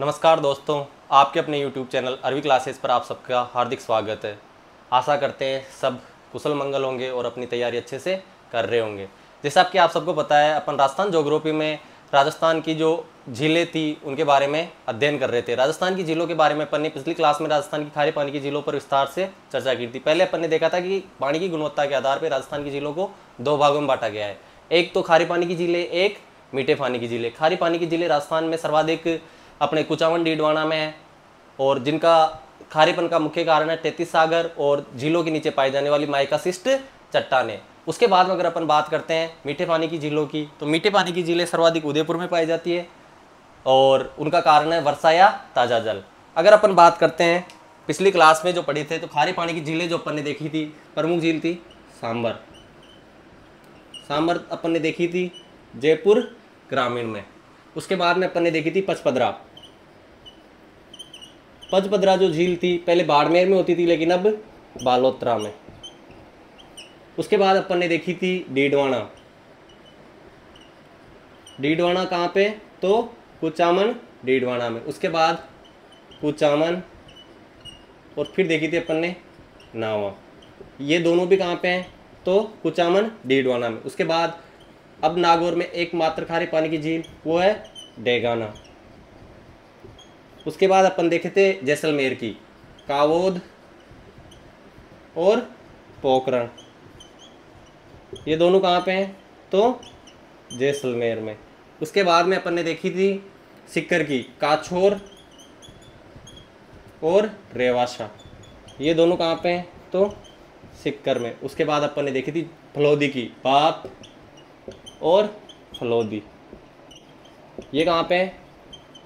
नमस्कार दोस्तों, आपके अपने YouTube चैनल अरवी क्लासेस पर आप सबका हार्दिक स्वागत है। आशा करते हैं सब कुशल मंगल होंगे और अपनी तैयारी अच्छे से कर रहे होंगे। जैसा कि आप सबको पता है, अपन राजस्थान ज्योग्राफी में राजस्थान की जो झीलें थी उनके बारे में अध्ययन कर रहे थे। राजस्थान की झीलों के बारे में अपन ने पिछली क्लास में राजस्थान की खारे पानी की झीलों पर विस्तार से चर्चा की थी। पहले अपन ने देखा था कि पानी की गुणवत्ता के आधार पर राजस्थान की झीलों को दो भागों में बांटा गया है। एक तो खारे पानी की झीलें, एक मीठे पानी की झीलें। खारी पानी की झीलें राजस्थान में सर्वाधिक अपने कुचामन डीडवाना में है और जिनका खारेपन का मुख्य कारण है तैतीस सागर और झीलों के नीचे पाई जाने वाली माइकासिस्ट चट्टानें। उसके बाद में अगर अपन बात करते हैं मीठे पानी की झीलों की, तो मीठे पानी की झीलें सर्वाधिक उदयपुर में पाई जाती है और उनका कारण है वर्षा या ताज़ा जल। अगर अपन बात करते हैं पिछली क्लास में जो पढ़े थे, तो खारे पानी की झीलें जो अपन ने देखी थी, प्रमुख झील थी सांबर। सांबर अपन ने देखी थी जयपुर ग्रामीण में। उसके बाद में अपन ने देखी थी पचपदरा। पचपदरा जो झील थी पहले बाड़मेर में होती थी लेकिन अब बालोतरा में। उसके बाद अपन ने देखी थी डीडवाना। डीडवाना कहाँ पे? तो कुचामन डीडवाना में। उसके बाद कुचामन और फिर देखी थी अपन ने नावा। ये दोनों भी कहाँ पे हैं? तो कुचामन डीडवाना में। उसके बाद अब नागौर में एकमात्र खारे पानी की झील, वो है डेगाना। उसके बाद अपन देखे थे जैसलमेर की कावोद और पोखरण। ये दोनों कहाँ पे हैं? तो जैसलमेर में। उसके बाद में अपन ने देखी थी सिक्कर की काछोर और रेवाशा। ये दोनों कहाँ पे हैं? तो सिक्कर में। उसके बाद अपन ने देखी थी फलोदी की बाप और फलोदी। ये कहाँ पे है?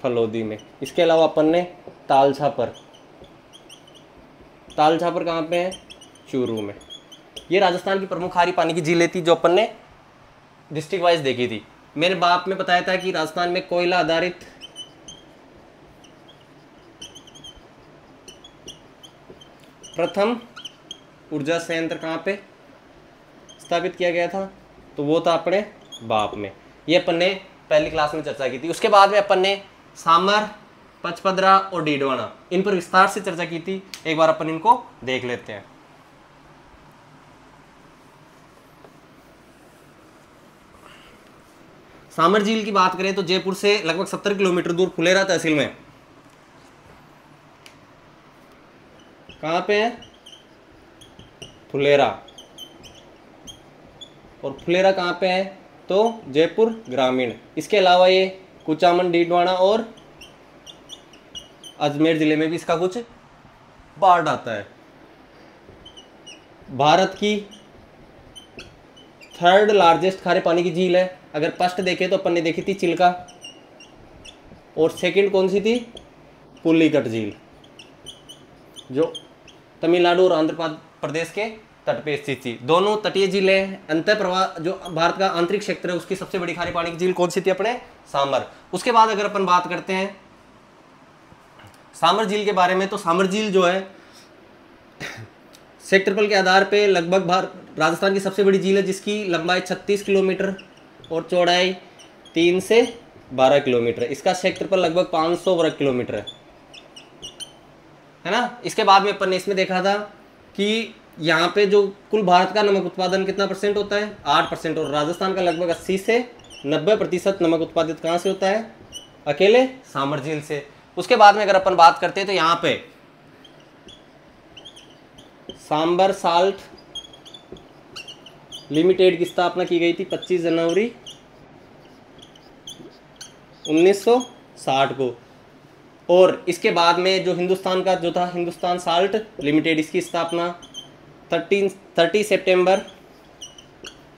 फलोदी में। इसके अलावा अपन ने तालछापर कहाँ पे है? चूरू में। ये राजस्थान की प्रमुख खारी पानी की झीलें थी जो अपन ने डिस्ट्रिक्ट वाइज देखी थी। मेरे बाप में बताया था कि राजस्थान में कोयला आधारित प्रथम ऊर्जा संयंत्र कहाँ पे स्थापित किया गया था? तो वो था अपने बाप में। ये अपन ने पहली क्लास में चर्चा की थी। उसके बाद में अपन ने सांबर, पचपदरा और डीडवाना, इन पर विस्तार से चर्चा की थी। एक बार अपन इनको देख लेते हैं। सांबर झील की बात करें तो जयपुर से लगभग 70 किलोमीटर दूर फुलेरा तहसील में। कहाँ पे है? फुलेरा। और फुलेरा कहाँ पे है? तो जयपुर ग्रामीण। इसके अलावा ये कुचामन डीडवाना और अजमेर जिले में भी इसका कुछ पार्ट आता है। भारत की थर्ड लार्जेस्ट खारे पानी की झील है। अगर फर्स्ट देखें तो अपन ने देखी थी चिल्का और सेकंड कौन सी थी? पुलिकट झील, जो तमिलनाडु और आंध्र प्रदेश के तट पे स्थित थी। दोनों तटीय झीलें। अंतर प्रवाह जो भारत का आंतरिक क्षेत्र है उसकी सबसे बड़ी खारे पानी की झील कौन सी थी? अपने सांबर। उसके बाद अगर अपन बात करते हैं सांबर झील के बारे में, तो सांबर झील जो है क्षेत्रफल के आधार पे लगभग राजस्थान की सबसे बड़ी झील है, जिसकी लंबाई 36 किलोमीटर और चौड़ाई 3 से 12 किलोमीटर है। इसका क्षेत्रफल लगभग 500 वर्ग किलोमीटर है ना। इसके बाद में अपन ने इसमें देखा था कि यहाँ पे जो कुल भारत का नमक उत्पादन कितना परसेंट होता है? 8%। और राजस्थान का लगभग 80 से 90% नमक उत्पादित कहाँ से होता है? अकेले सांबर झील से। उसके बाद में अगर अपन बात करते हैं तो यहाँ पे सांबर साल्ट लिमिटेड की स्थापना की गई थी 25 जनवरी 1960 को। और इसके बाद में जो हिंदुस्तान का जो था हिंदुस्तान साल्ट लिमिटेड, इसकी स्थापना 30 सितंबर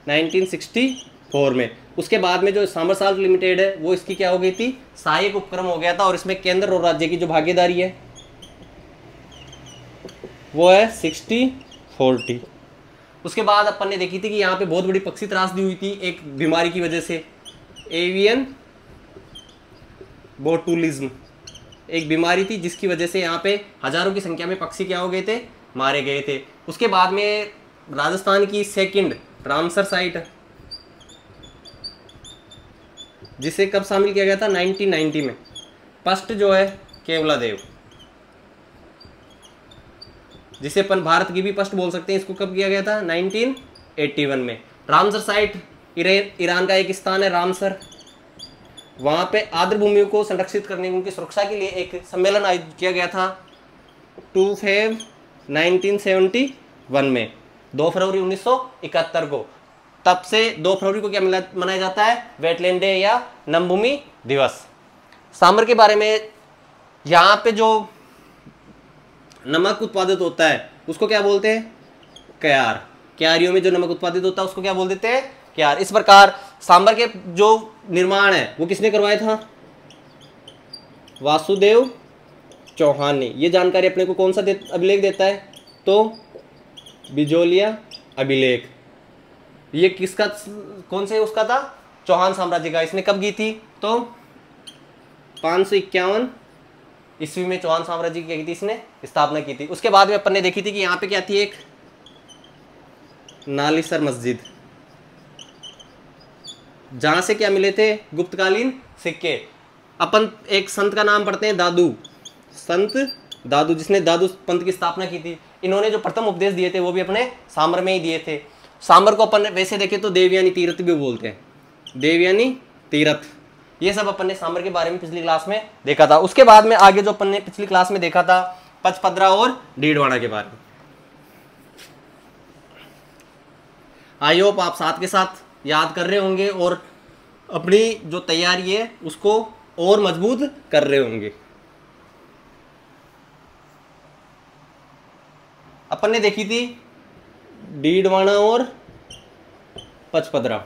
1964 में। उसके बाद में जो सांबर साल्ट लिमिटेड है वो इसकी क्या हो गई थी? सहायक उपक्रम हो गया था और इसमें केंद्र और राज्य की जो भागीदारी है वो है 60-40। उसके बाद अपन ने देखी थी कि यहाँ पे बहुत बड़ी पक्षी त्रासदी हुई थी एक बीमारी की वजह से, एवियन बोटुलिज्म। एक बीमारी थी जिसकी वजह से यहाँ पे हजारों की संख्या में पक्षी क्या हो गए थे? मारे गए थे। उसके बाद में राजस्थान की सेकंड रामसर साइट जिसे कब शामिल किया गया था? 1990 में। फर्स्ट जो है केवलादेव, जिसे अपन भारत की भी फर्स्ट बोल सकते हैं। इसको कब किया गया था? 1981 में। रामसर साइट ईरान का एक स्थान है, रामसर। वहां पे आर्द्र भूमियों को संरक्षित करने, उनकी सुरक्षा के लिए एक सम्मेलन आयोजित किया गया था 2 फरवरी 1971 में, 2 फरवरी 1971 को। तब से 2 फरवरी को क्या मनाया जाता है? वेटलैंड डे या नमभूमि दिवस। सांबर के बारे में, यहाँ पे जो नमक उत्पादित होता है उसको क्या बोलते हैं? क्यार। क्यारियों में जो नमक उत्पादित होता है उसको क्या बोल देते हैं? क्यार। इस प्रकार सांबर के जो निर्माण है वो किसने करवाया था? वासुदेव चौहान ने। ये जानकारी अपने को कौन सा अभिलेख देता है? तो बिजोलिया अभिलेख। ये किसका, कौन से उसका था? चौहान साम्राज्य का। इसने कब की थी? तो 551 ईस्वी में चौहान साम्राज्य की क्या की थी? इसने स्थापना की थी। उसके बाद में अपन ने देखी थी कि यहाँ पे क्या थी? एक नालीसर मस्जिद, जहां से क्या मिले थे? गुप्तकालीन सिक्के। अपन एक संत का नाम पढ़ते हैं, दादू, संत दादू, जिसने दादू पंथ की स्थापना की थी। इन्होंने जो प्रथम उपदेश दिए थे वो भी अपने सांबर में ही दिए थे। सांबर को अपन वैसे देखें तो देवयानी तीर्थ भी बोलते हैं, देवयानी तीर्थ। ये सब अपन ने सांबर के बारे में पिछली क्लास में देखा था। उसके बाद में आगे जो अपन ने पिछली क्लास में देखा था पचपदरा और डीडवाना के बारे में। आई होप आप साथ के साथ याद कर रहे होंगे और अपनी जो तैयारी है उसको और मजबूत कर रहे होंगे। अपन ने देखी थी डीडवाना और पचपदरा।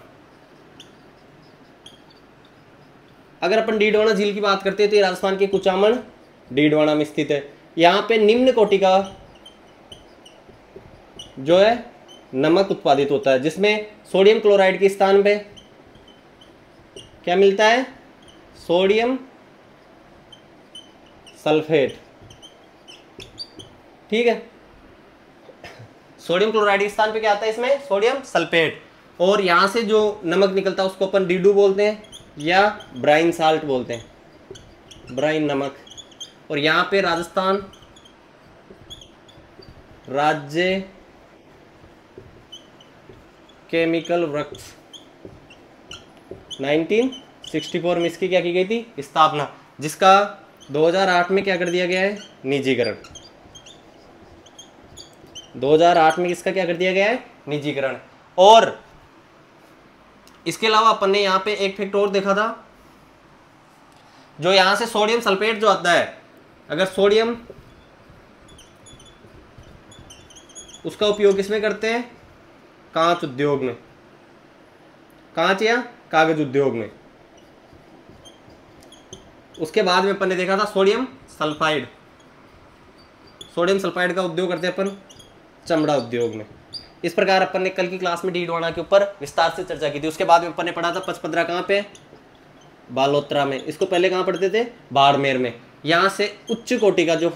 अगर अपन डीडवाना झील की बात करते हैं तो ये राजस्थान के कुचामन डीडवाना में स्थित है। यहाँ पे निम्न कोटि का जो है नमक उत्पादित होता है, जिसमें सोडियम क्लोराइड के स्थान पे क्या मिलता है? Sodium sulphate. ठीक है, सोडियम क्लोराइड के स्थान पे क्या आता है? इसमें सोडियम सल्फेट। और यहां से जो नमक निकलता है उसको अपन डीडू बोलते हैं या ब्राइन साल्ट बोलते हैं, ब्राइन नमक। और यहाँ पे राजस्थान राज्य केमिकल वर्क्स 1964 में इसकी क्या की गई थी? स्थापना, जिसका 2008 में क्या कर दिया गया है? निजीकरण। 2008 में इसका क्या कर दिया गया है? निजीकरण। और इसके अलावा अपन ने यहाँ पे एक फैक्ट और देखा था, जो यहाँ से सोडियम सल्फेट जो आता है, अगर सोडियम, उसका उपयोग किसमें करते हैं? कांच उद्योग में, कांच या कागज उद्योग में। उसके बाद में अपन ने देखा था सोडियम सल्फाइड। सोडियम सल्फाइड का उद्योग करते हैं अपन चमड़ा उद्योग में। इस प्रकार अपन ने कल की क्लास में डीडवाना के ऊपर विस्तार से चर्चा की थी। उसके बाद में अपन ने पढ़ा था पचपदरा कहाँ पे? बालोतरा में। इसको पहले कहाँ पढ़ते थे? बाड़मेर में। यहाँ से उच्च कोटि का जो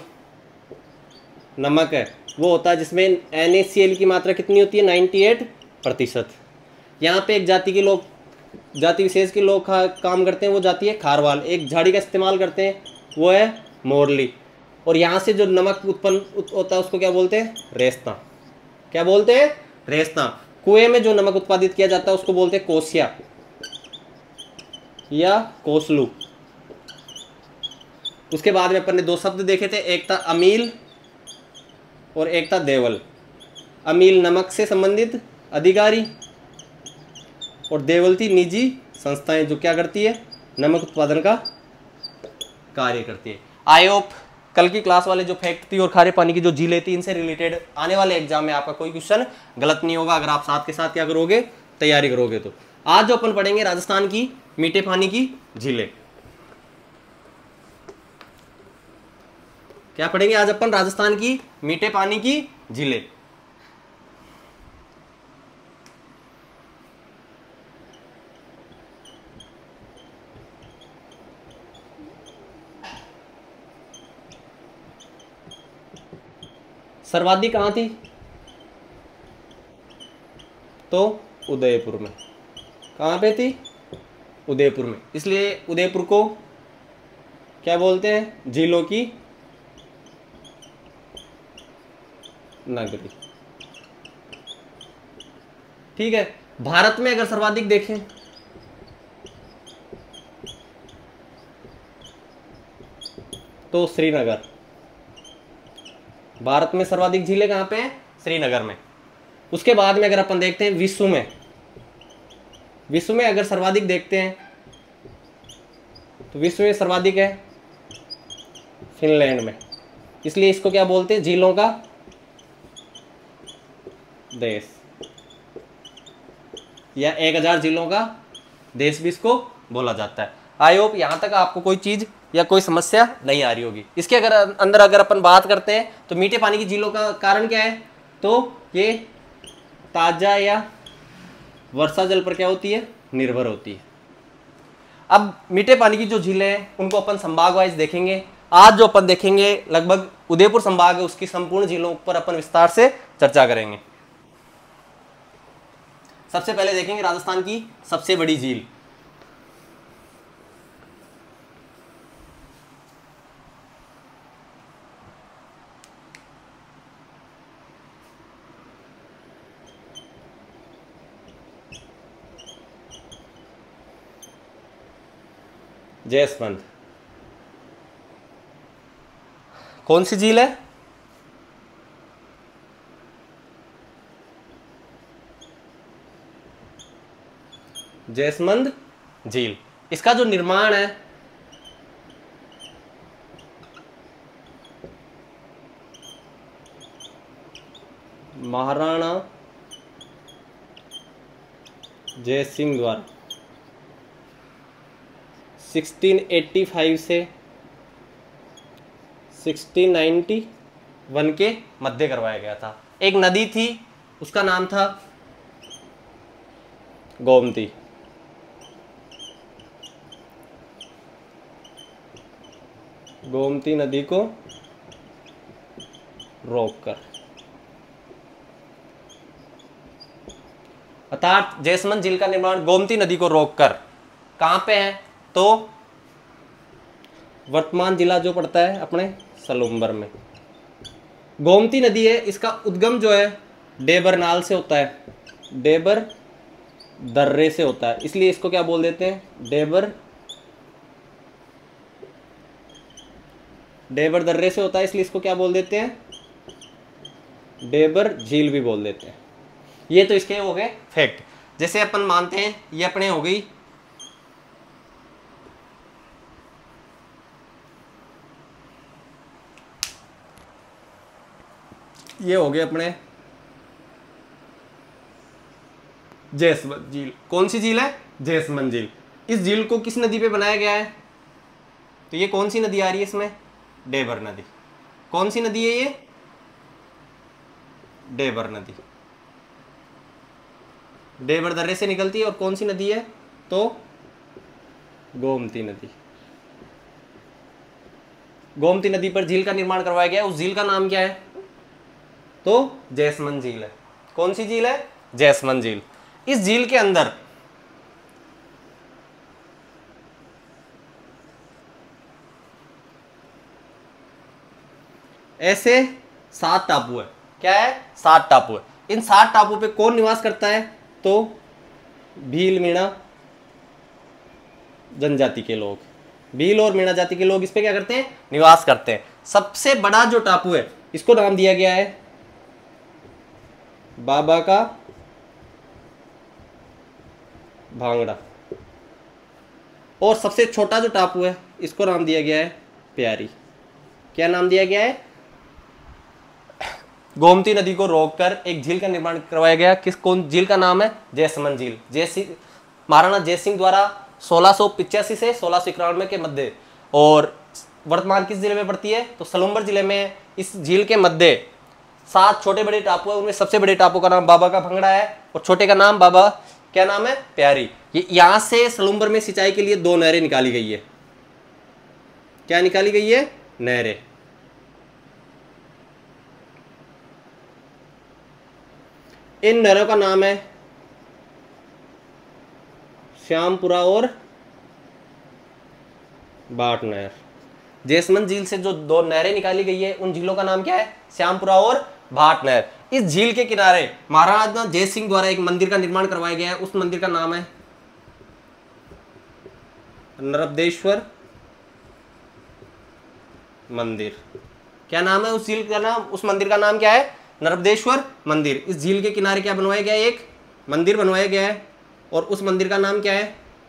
नमक है वो होता है जिसमें NaCl की मात्रा कितनी होती है? 98%। यहाँ पे एक जाति के लोग, जाति विशेष के लोग काम करते हैं, वो जाति है खारवाल। एक झाड़ी का इस्तेमाल करते हैं, वो है मोरली। और यहाँ से जो नमक उत्पन्न होता है उसको क्या बोलते हैं? रेस्ता। क्या बोलते हैं? रेस्ता। कुएं में जो नमक उत्पादित किया जाता है उसको बोलते हैं कोसिया या कोसलू। उसके बाद में अपन ने दो शब्द देखे थे, एक था अमील और एक था देवल। अमील नमक से संबंधित अधिकारी और देवल थी निजी संस्थाएं जो क्या करती है? नमक उत्पादन का कार्य करती है। आई होप कल की क्लास वाले जो फैक्ट थी और खारे पानी की जो झीलें थी, इनसे रिलेटेड आने वाले एग्जाम में आपका कोई क्वेश्चन गलत नहीं होगा अगर आप साथ के साथ क्या करोगे? तैयारी करोगे। तो आज जो अपन पढ़ेंगे राजस्थान की मीठे पानी की झीलें। क्या पढ़ेंगे आज अपन? राजस्थान की मीठे पानी की झीलें। सर्वाधिक कहाँ थी? तो उदयपुर में। कहाँ पे थी? उदयपुर में। इसलिए उदयपुर को क्या बोलते हैं? झीलों की नगरी। ठीक है। भारत में अगर सर्वाधिक देखें तो श्रीनगर। भारत में सर्वाधिक झीलें कहां पे हैं? श्रीनगर में। उसके बाद में अगर अपन देखते हैं विश्व में अगर सर्वाधिक देखते हैं तो विश्व में सर्वाधिक है फिनलैंड में। इसलिए इसको क्या बोलते हैं? झीलों का देश, या 1000 झीलों का देश भी इसको बोला जाता है। आई होप यहां तक आपको कोई चीज या कोई समस्या नहीं आ रही होगी। इसके अंदर अगर अपन बात करते हैं तो मीठे पानी की झीलों का कारण क्या है? तो ये ताजा या वर्षा जल पर क्या होती है? निर्भर होती है। अब मीठे पानी की जो झीलें हैं उनको अपन संभाग वाइज देखेंगे। आज जो अपन देखेंगे लगभग उदयपुर संभाग है, उसकी संपूर्ण झीलों पर अपन विस्तार से चर्चा करेंगे। सबसे पहले देखेंगे राजस्थान की सबसे बड़ी झील। जयसमंद। कौन सी झील है? जयसमंद झील। इसका जो निर्माण है महाराणा जयसिंह द्वारा 1685 से 1691 के मध्य करवाया गया था। एक नदी थी, उसका नाम था गोमती। गोमती नदी को रोककर, अर्थात जयसमंद झील का निर्माण गोमती नदी को रोककर कहां पे है? तो वर्तमान जिला जो पड़ता है अपने सलुम्बर में। गोमती नदी है, इसका उद्गम जो है डेबर नाल से होता है, डेबर दर्रे से होता है। इसलिए इसको क्या बोल देते हैं? डेबर दर्रे से होता है, इसलिए इसको क्या बोल देते हैं? डेबर झील भी बोल देते हैं। ये तो इसके हो गए फैक्ट। जैसे अपन मानते हैं ये अपने हो गई ये हो गए अपने जयसमंद झील। कौन सी झील है? जयसमंद झील। इस झील को किस नदी पे बनाया गया है? तो ये कौन सी नदी आ रही है इसमें? डेबर नदी। कौन सी नदी है ये? डेबर नदी। डेबर दर्रे से निकलती है। और कौन सी नदी है? तो गोमती नदी। गोमती नदी पर झील का निर्माण करवाया गया। उस झील का नाम क्या है? तो जयसमंद झील है। कौन सी झील है? जयसमंद झील। इस झील के अंदर ऐसे 7 टापू है। क्या है? 7 टापू है। इन 7 टापू पे कौन निवास करता है? तो भील मीणा जनजाति के लोग, भील और मीणा जाति के लोग इस पे क्या करते हैं? निवास करते हैं। सबसे बड़ा जो टापू है इसको नाम दिया गया है बाबा का भांगड़ा। और सबसे छोटा जो टापू है इसको नाम दिया गया है प्यारी। क्या नाम दिया गया है? गोमती नदी को रोककर एक झील का निर्माण करवाया गया। कौन झील का नाम है? जयसमंद झील। महाराणा जयसिंह द्वारा 1685 से 1691 के मध्य, और वर्तमान किस जिले में पड़ती है? तो सलुम्बर जिले में। इस झील के मध्य 7 छोटे बड़े टापू है। उनमें सबसे बड़े टापू का नाम बाबा का भंगड़ा है और छोटे का नाम बाबा क्या नाम है? प्यारी। ये यहां से सलुम्बर में सिंचाई के लिए 2 नहरें निकाली गई है। क्या निकाली गई है? नहरें। इन नहरों का नाम है श्यामपुरा और बाट नहर। जैसमंद झील से जो दो नहरें निकाली गई है उन झीलों का नाम क्या है? श्यामपुरा और भाट नहर। इस झील के किनारे महाराणा जय सिंह द्वारा एक मंदिर का निर्माण करवाया गया है, उस मंदिर का नाम है नर्मदेश्वर मंदिर। क्या नाम है उस झील का नाम? उस मंदिर का नाम क्या है? नर्मदेश्वर मंदिर। इस झील के किनारे क्या बनवाया गया है? एक मंदिर बनवाया गया है और उस मंदिर का नाम क्या है?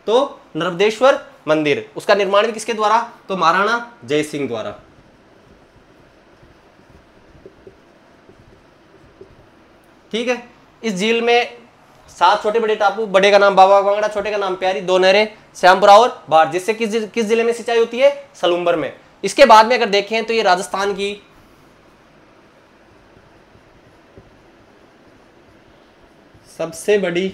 तो नर्मदेश्वर मंदिर। उसका निर्माण भी किसके द्वारा? तो महाराणा जय सिंह द्वारा। ठीक है। इस झील में 7 छोटे बड़े टापू, बड़े का नाम बाबा भांगड़ा, छोटे का नाम प्यारी, 2 नहरें श्यामपुरा और भाट, जिससे किस जिले में सिंचाई होती है? सलूम्बर में। इसके बाद में अगर देखें तो ये राजस्थान की सबसे बड़ी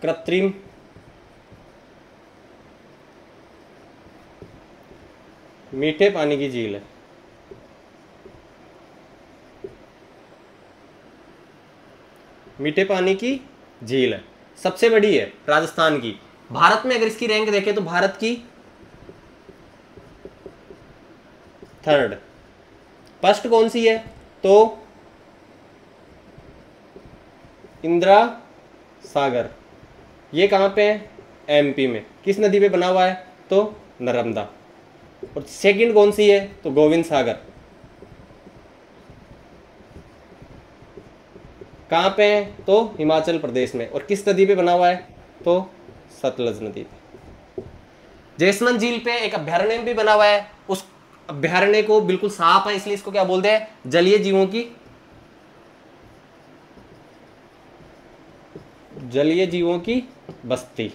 कृत्रिम मीठे पानी की झील है। मीठे पानी की झील है, सबसे बड़ी है राजस्थान की। भारत में अगर इसकी रैंक देखें तो भारत की 3rd। फर्स्ट कौन सी है? तो इंदिरा सागर। ये कहाँ पे है? एमपी में। किस नदी पे बना हुआ है? तो नर्मदा। और सेकंड कौन सी है? तो गोविंद सागर। कहाँ पे है? तो हिमाचल प्रदेश में। और किस नदी पे बना हुआ है? तो सतलज नदी पे। जैसमंद झील पे एक अभ्यारण्य भी बना हुआ है, उस अभ्यारण्य को बिल्कुल साफ है इसलिए इसको क्या बोलते हैं? जलीय जीवों की बस्ती।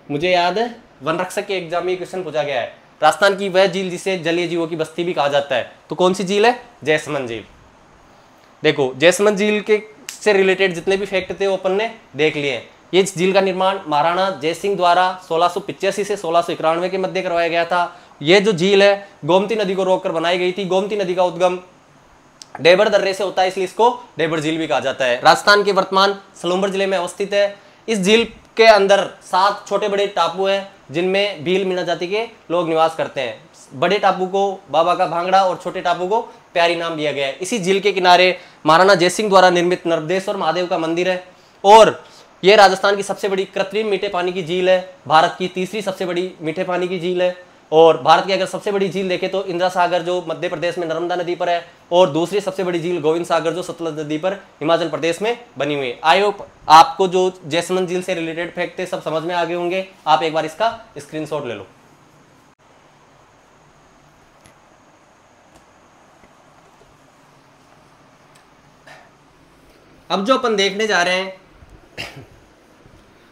मुझे याद है वन रक्षक के एग्जाम में क्वेश्चन पूछा गया है, राजस्थान की वह झील जिसे जलीय जीवों की बस्ती भी कहा जाता है, तो कौन सी झील है? जैसमंद झील। देखो जैसमंद झील के से रिलेटेड जितने भी फैक्ट थे वो अपन ने देख लिए हैं। ये झील का निर्माण महाराणा जय सिंह द्वारा 1685 से 1691 के मध्य करवाया गया था। ये जो झील है गोमती नदी को रोककर बनाई गई थी। गोमती नदी का उद्गम डेबर दर्रे से होता है, इसलिए इसको डेबर झील भी कहा जाता है। राजस्थान के वर्तमान सलूम्बर जिले में अवस्थित है। इस झील के अंदर 7 छोटे बड़े टापू हैं जिनमें भील मीणा जाति के लोग निवास करते हैं। बड़े टापू को बाबा का भांगड़ा और छोटे टापू को प्यारी नाम दिया गया है। इसी झील के किनारे महाराणा जय सिंह द्वारा निर्मित नर्मदेश्वर महादेव का मंदिर है और यह राजस्थान की सबसे बड़ी कृत्रिम मीठे पानी की झील है। भारत की 3री सबसे बड़ी मीठे पानी की झील है। और भारत की अगर सबसे बड़ी झील देखें तो इंदिरा सागर जो मध्य प्रदेश में नर्मदा नदी पर है, और दूसरी सबसे बड़ी झील गोविंद सागर जो सतलज नदी पर हिमाचल प्रदेश में बनी हुई है। आई होप आपको जो जैसमंद झील से रिलेटेड फैक्ट थे सब समझ में आ गए होंगे। आप एक बार इसका स्क्रीनशॉट ले लो। अब जो अपन देखने जा रहे हैं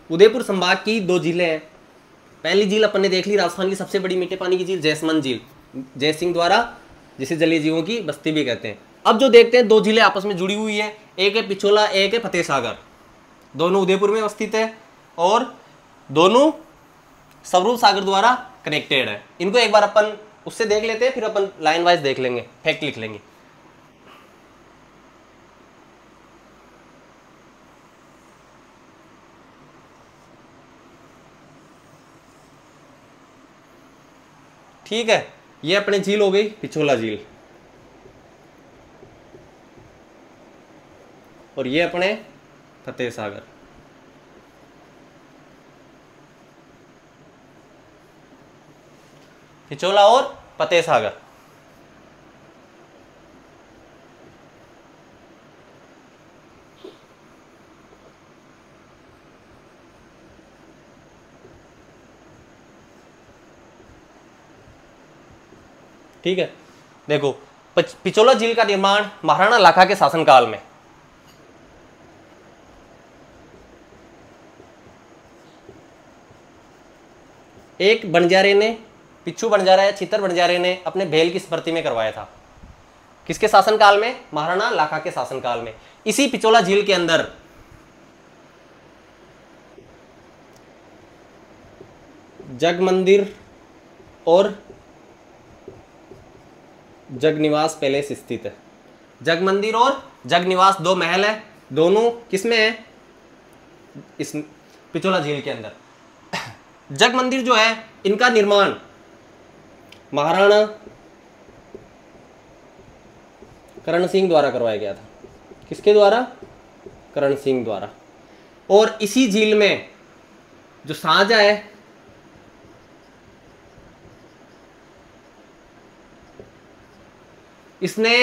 उदयपुर संभाग की 2 झीलें हैं। पहली झील अपन ने देख ली, राजस्थान की सबसे बड़ी मीठे पानी की झील जैसमंद झील, जय सिंह द्वारा, जिसे जलीय जीवों की बस्ती भी कहते हैं। अब जो देखते हैं 2 झीलें आपस में जुड़ी हुई है, एक है पिछोला, एक है फतेह सागर। दोनों उदयपुर में अवस्थित है और दोनों स्वरूप सागर द्वारा कनेक्टेड है। इनको एक बार अपन उससे देख लेते हैं, फिर अपन लाइन वाइज देख लेंगे, फैक्ट लिख लेंगे। ठीक है, ये अपने झील हो गई पिछोला झील और ये अपने फतेह सागर। पिछोला और फतेह सागर। ठीक है, देखो पिछोला झील का निर्माण महाराणा लाखा के शासनकाल में एक बंजारे ने, पिच्छू बंजारा या चित्तर बंजारे ने अपने भेल की स्मृति में करवाया था। किसके शासनकाल में? महाराणा लाखा के शासनकाल में। इसी पिछोला झील के अंदर जग मंदिर और जगनिवास पैलेस स्थित है। जग मंदिर और जगनिवास 2 महल है, दोनों किसमें है? इस पिछोला झील के अंदर। जग मंदिर जो है इनका निर्माण महाराणा करण सिंह द्वारा करवाया गया था। किसके द्वारा? करण सिंह द्वारा। और इसी झील में जो शाहजहां है इसने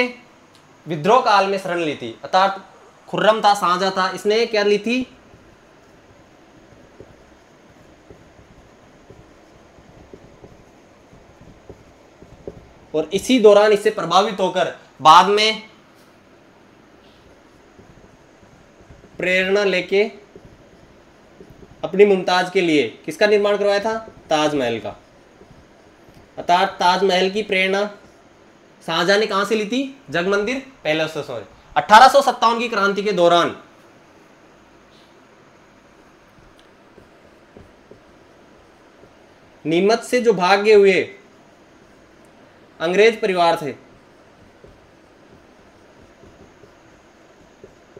विद्रोह काल में शरण ली थी, अर्थात खुर्रम था, शाहजहां था, इसने क्या ली थी? और इसी दौरान इससे प्रभावित होकर बाद में प्रेरणा लेके अपनी मुमताज के लिए किसका निर्माण करवाया था? ताजमहल का। अर्थात ताजमहल की प्रेरणा शाहजहां ने कहां से ली थी? जग मंदिर पैलेस से। 1857 की क्रांति के दौरान नीमच से जो भागे हुए अंग्रेज परिवार थे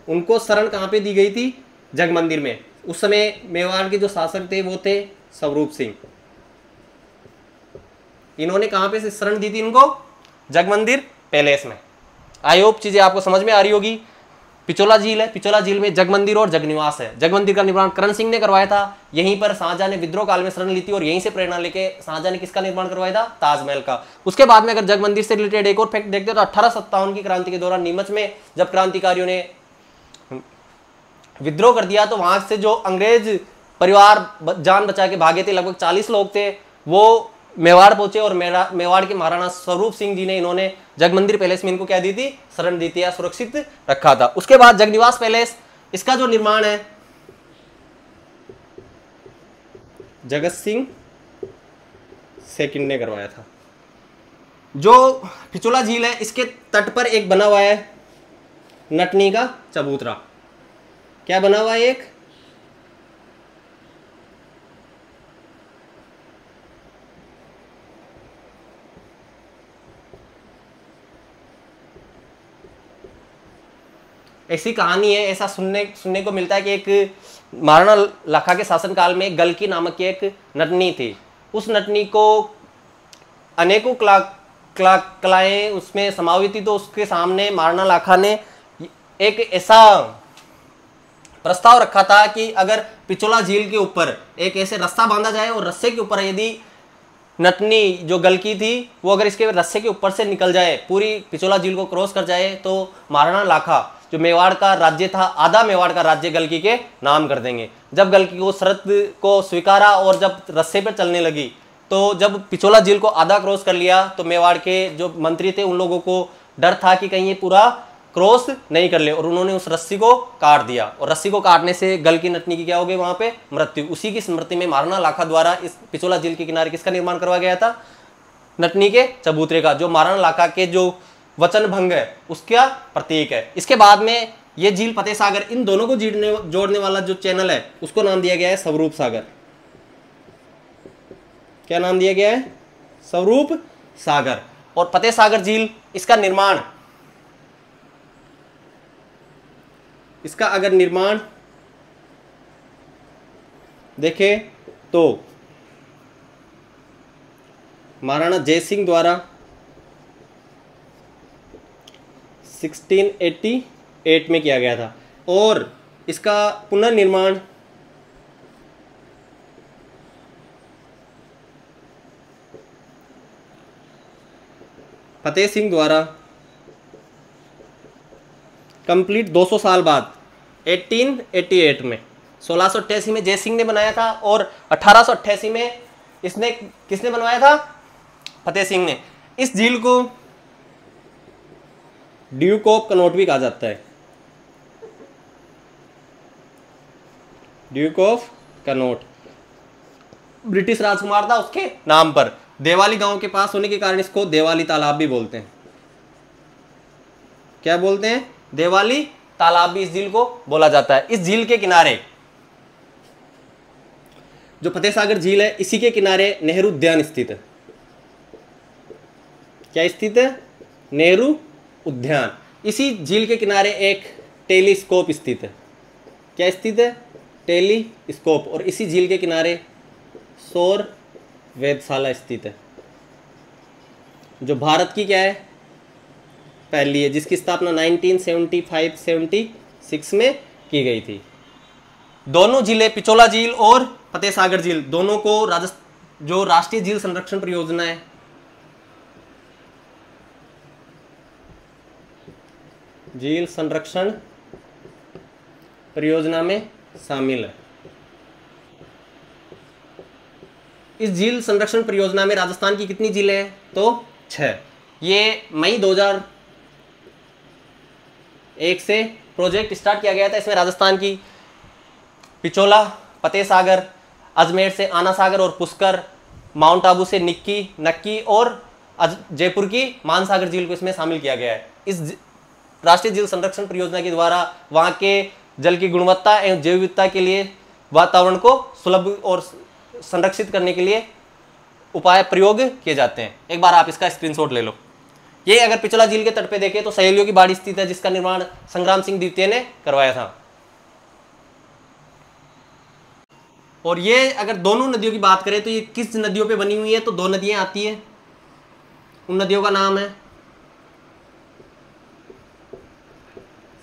उनको शरण कहां पे दी गई थी? जग मंदिर में। उस समय मेवाड़ के जो शासक थे वो थे स्वरूप सिंह। इन्होंने कहां पे से शरण दी थी इनको? जग मंदिर पैलेस में। आई होप चीजें आपको समझ में आ रही होगी। पिचोला झील है, पिचोला झील में जग मंदिर और जग निवास है। जग मंदिर का निर्माण करण सिंह ने करवाया था। यहीं पर शाहजहां ने विद्रोह काल में शरण ली थी और यहीं से प्रेरणा लेके शाहजहां ने किसका निर्माण करवाया था? ताजमहल का। उसके बाद में अगर जग मंदिर से रिलेटेड एक और फैक्ट देखते हो तो 1857 की क्रांति के दौरान नीमच में जब क्रांतिकारियों ने विद्रोह कर दिया तो वहां से जो अंग्रेज परिवार जान बचा के भागे थे, लगभग 40 लोग थे, वो मेवाड़ पहुंचे और मेवाड़ के महाराणा स्वरूप सिंह जी ने इन्होंने जग मंदिर पैलेस में इनको क्या दी थी? शरण दी थी या सुरक्षित रखा था। उसके बाद जगनिवास पैलेस, इसका जो निर्माण है जगत सिंह सेकंड ने करवाया था। जो पिचोला झील है इसके तट पर एक बना हुआ है नटनी का चबूतरा। क्या बना हुआ है? एक ऐसी कहानी है, ऐसा सुनने को मिलता है कि एक महाराणा लाखा के शासनकाल में गलकी नामक की एक नटनी थी। उस नटनी को अनेकों कलाएं उसमें समावित थी। तो उसके सामने महाराणा लाखा ने एक ऐसा प्रस्ताव रखा था कि अगर पिचोला झील के ऊपर एक ऐसे रस्सा बांधा जाए और रस्से के ऊपर यदि नटनी जो गलकी थी वो अगर इसके रस्से के ऊपर से निकल जाए, पूरी पिचोला झील को क्रॉस कर जाए, तो महाराणा लाखा जो मेवाड़ का राज्य था, आधा मेवाड़ का राज्य गलकी के नाम कर देंगे। जब गलकी को शर्त को स्वीकारा और जब रस्से पर चलने लगी तो जब पिचोला झील को आधा क्रॉस कर लिया तो मेवाड़ के जो मंत्री थे उन लोगों को डर था कि कहीं ये पूरा क्रॉस नहीं कर ले, और उन्होंने उस रस्सी को काट दिया। और रस्सी को काटने से गलकी नटनी की क्या हो गई? वहां पे मृत्यु। उसी की स्मृति में महाराणा लाखा द्वारा इस पिचोला झील के किनारे किसका निर्माण करवाया गया था? नटनी के चबूतरे का, जो महाराणा लाखा के जो वचन भंग है उसका प्रतीक है। इसके बाद में ये झील फतेह सागर, इन दोनों को जोड़ने वाला जो चैनल है उसको नाम दिया गया है स्वरूप सागर। क्या नाम दिया गया है? स्वरूप सागर। और फतेह सागर झील, इसका निर्माण, इसका अगर निर्माण देखें तो महाराणा जयसिंह द्वारा 1688 में किया गया था। और इसका पुनर्निर्माण फतेह सिंह द्वारा कंप्लीट 200 साल बाद 1888 में 1688 में जयसिंह ने बनाया था और 1888 में इसने किसने बनवाया था? फतेह सिंह ने। इस झील को ड्यूक ऑफ कनॉट भी कहा जाता है। ड्यूक ऑफ कनॉट ब्रिटिश राजकुमार था, उसके नाम पर देवाली गांव के पास होने के कारण इसको देवाली तालाब भी बोलते हैं। क्या बोलते हैं? देवाली तालाब भी इस झील को बोला जाता है। इस झील के किनारे जो फतेह सागर झील है इसी के किनारे नेहरू उद्यान स्थित है। क्या स्थित है? नेहरू उद्यान। इसी झील के किनारे एक टेलीस्कोप स्थित है। क्या स्थित है? टेलीस्कोप। और इसी झील के किनारे सौर वेधशाला स्थित है, जो भारत की क्या है, पहली है, जिसकी स्थापना 1975-76 में की गई थी। दोनों जिले पिछोला झील और फतेह सागर झील दोनों को जो राष्ट्रीय झील संरक्षण परियोजना है, झील संरक्षण परियोजना में शामिल है। इस झील संरक्षण परियोजना में राजस्थान की कितनी झीलें हैं, तो 6। ये मई 2001 से प्रोजेक्ट स्टार्ट किया गया था। इसमें राजस्थान की पिचोला, फतेह सागर, अजमेर से आना सागर और पुष्कर, माउंट आबू से नक्की और जयपुर की मानसागर झील को इसमें शामिल किया गया है। इस राष्ट्रीय झील संरक्षण परियोजना के द्वारा वहां के जल की गुणवत्ता एवं जैव विविधता के लिए, वातावरण को सुलभ और संरक्षित करने के लिए उपाय प्रयोग किए जाते हैं। एक बार आप इसका स्क्रीनशॉट ले लो। ये अगर पिछला झील के तट पे देखें तो सहेलियों की बाड़ी स्थित है, जिसका निर्माण संग्राम सिंह द्वितीय ने करवाया था। और ये अगर दोनों नदियों की बात करें तो ये किस नदियों पे बनी हुई है, तो 2 नदियां आती हैं। उन नदियों का नाम है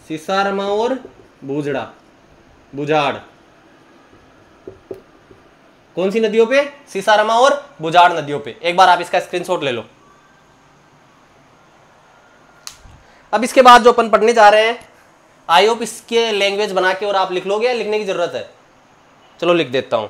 सिसारमा और बुझाड़। कौन सी नदियों पे, सिसारमा और बुझाड़ नदियों पे। एक बार आप इसका स्क्रीनशॉट ले लो। अब इसके बाद जो अपन पढ़ने जा रहे हैं, आई होप इसके लैंग्वेज बना के और आप लिख लोगे, लिखने की जरूरत है। चलो लिख देता हूं।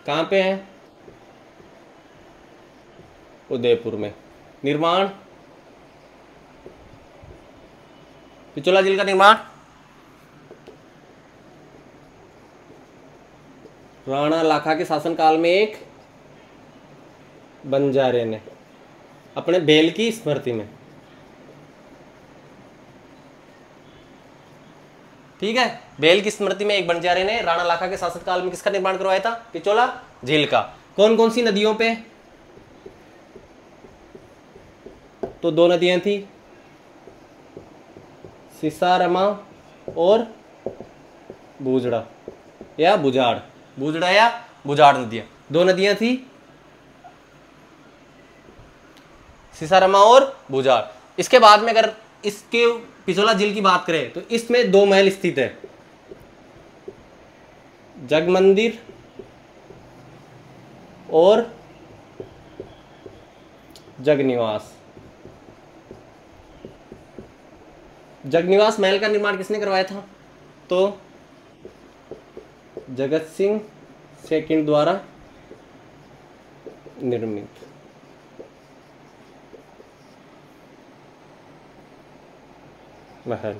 कहां पे है, उदयपुर में। निर्माण, पिछोला झील का निर्माण राणा लाखा के शासनकाल में एक बंजारे ने अपने बैल की स्मृति में। ठीक है, बैल की स्मृति में एक बंजारे ने राणा लाखा के शासनकाल में किसका निर्माण करवाया था, पिछोला झील का। कौन कौन सी नदियों पे, तो 2 नदियां थी, सिसारमा और बुझाड़ या बुझाड़ नदियां, 2 नदियां थी, सिसारमा और बुझाड़। इसके बाद में अगर इसके पिछोला झील की बात करें तो इसमें 2 महल स्थित है, जगमंदिर और जगनिवास। जगनिवास महल का निर्माण किसने करवाया था, तो जगत सिंह सेकंड द्वारा निर्मित। महल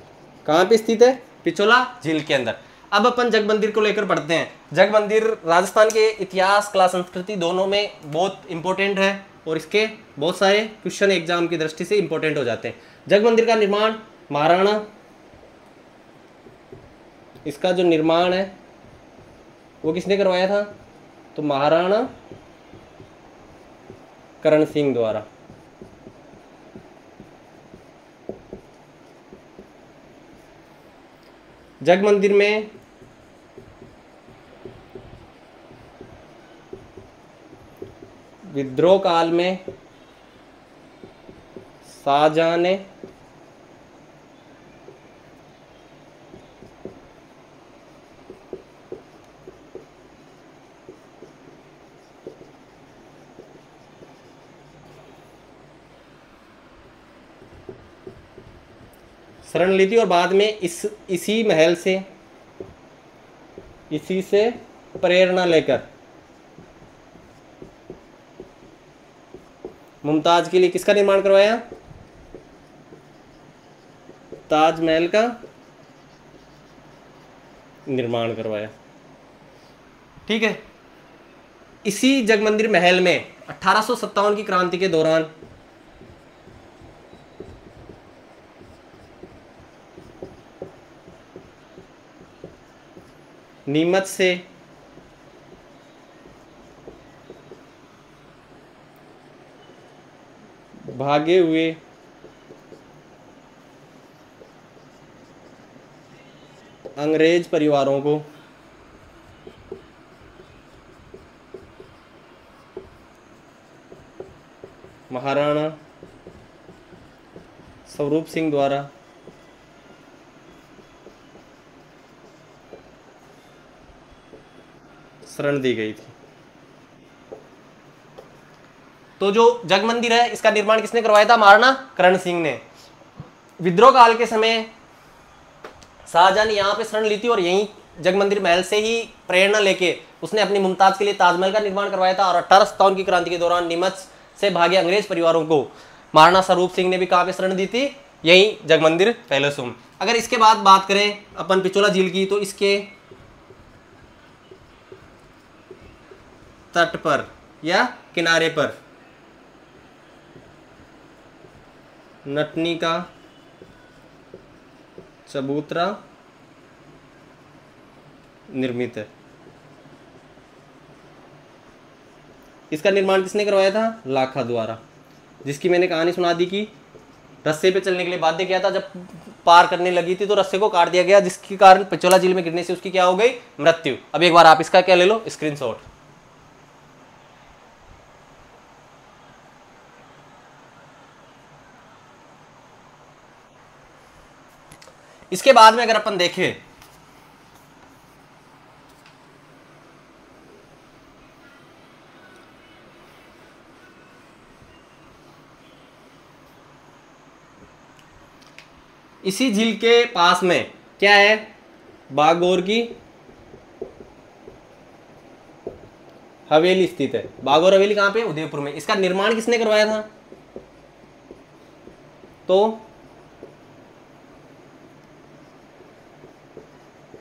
कहाँ पे स्थित है, पिछोला झील के अंदर। अब अपन जगमंदिर को लेकर पढ़ते हैं। जगमंदिर राजस्थान के इतिहास, कला, संस्कृति दोनों में बहुत इंपॉर्टेंट है और इसके बहुत सारे क्वेश्चन एग्जाम की दृष्टि से इंपॉर्टेंट हो जाते हैं। जगमंदिर का निर्माण महाराणा, इसका जो निर्माण है वो किसने करवाया था, तो महाराणा करण सिंह द्वारा। जगमंदिर में विद्रोह काल में शाहजहां ने शरण ली थी और बाद में इसी महल से, इसी से प्रेरणा लेकर मुमताज के लिए किसका निर्माण करवाया, ताजमहल का निर्माण करवाया। ठीक है, इसी जगमंदिर महल में 1857 की क्रांति के दौरान नीमच से भागे हुए अंग्रेज परिवारों को महाराणा स्वरूप सिंह द्वारा शरण दी गई थी। तो जो जगमंदिर है इसका निर्माण किसने करवाया था? महाराणा करण सिंह ने। विद्रोह काल के समय शाहजहां ने यहाँ पे शरण ली थी और यहीं जगमंदिर महल से ही प्रेरणा लेके उसने अपनी मुमताज के लिए ताजमहल का निर्माण करवाया था। और 1857 की क्रांति के दौरान नीमच से भागे अंग्रेज परिवारों को महाराणा स्वरूप सिंह ने भी कहाँ पे शरण दी थी? यही जगमंदिर पैलेसों। अगर इसके बाद बात करें अपन पिछोला झील की, तो इसके तट पर या किनारे पर नटनी का चबूतरा निर्मित है। इसका निर्माण किसने करवाया था? लाखा द्वारा, जिसकी मैंने कहानी सुना दी कि रस्से पे चलने के लिए बाध्य किया था। जब पार करने लगी थी तो रस्से को काट दिया गया, जिसके कारण पिछोला झील में गिरने से उसकी क्या हो गई? मृत्यु। अब एक बार आप इसका क्या ले लो? स्क्रीनशॉट। इसके बाद में अगर अपन देखें इसी झील के पास में क्या है? बागोर की हवेली स्थित है। बागोर हवेली कहां पे? उदयपुर में। इसका निर्माण किसने करवाया था? तो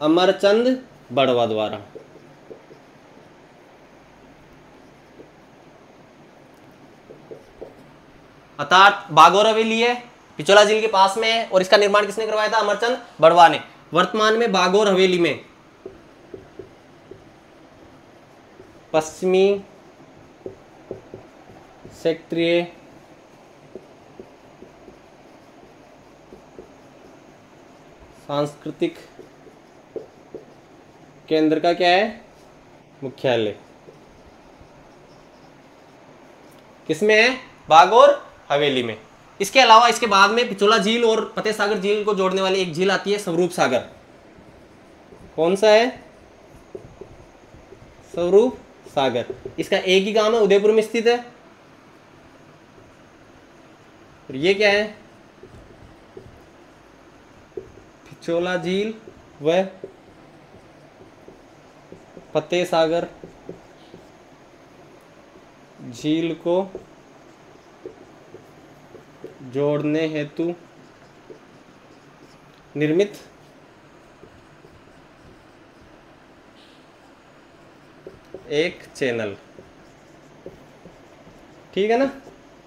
अमरचंद बड़वा द्वारा। अर्थात बागोर हवेली है, पिछोला झील के पास में है, और इसका निर्माण किसने करवाया था? अमरचंद बड़वा ने। वर्तमान में बागोर हवेली में पश्चिमी क्षेत्रीय सांस्कृतिक केंद्र का क्या है? मुख्यालय। किसमें है? बागोर हवेली में। इसके अलावा इसके बाद में पिछोला झील और फतेह सागर झील को जोड़ने वाली एक झील आती है, स्वरूप सागर। कौन सा है? स्वरूप सागर। इसका एक ही गांव है, उदयपुर में स्थित है। और ये क्या है? पिछोला झील व फतेह सागर झील को जोड़ने हेतु निर्मित एक चैनल। ठीक है ना?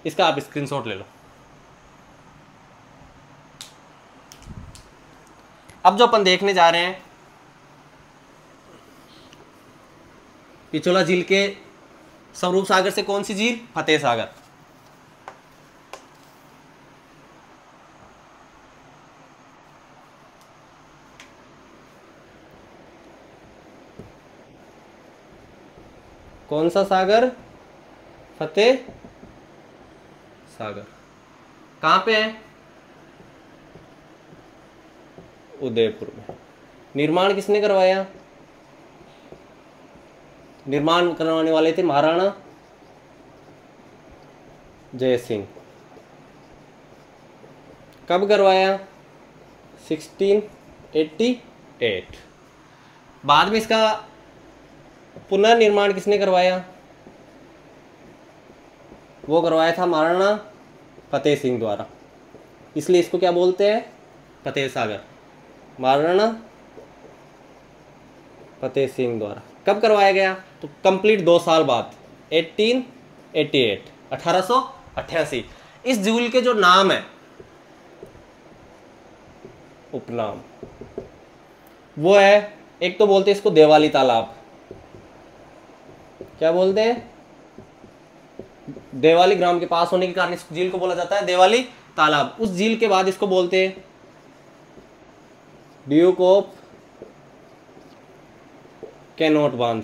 इसका आप स्क्रीनशॉट ले लो। अब जो अपन देखने जा रहे हैं पिछोला झील के स्वरूप सागर से कौन सी झील? फतेह सागर। कौन सा सागर? फतेह सागर। कहां पे है? उदयपुर में। निर्माण किसने करवाया? निर्माण करवाने वाले थे महाराणा जय सिंह। कब करवाया? 1688। बाद में इसका पुनर्निर्माण किसने करवाया? वो करवाया था महाराणा फतेह सिंह द्वारा। इसलिए इसको क्या बोलते हैं? फतेह सागर। महाराणा फतेह सिंह द्वारा। कब करवाया गया? तो कंप्लीट 2 साल बाद 1888 1888। इस झील के जो नाम है, उपनाम, वो है, एक तो बोलते हैं इसको देवाली तालाब। क्या बोलते हैं? देवाली ग्राम के पास होने के कारण इस झील को बोला जाता है देवाली तालाब। उस झील के बाद इसको बोलते हैं ड्यूक ऑफ कैनोट बांध।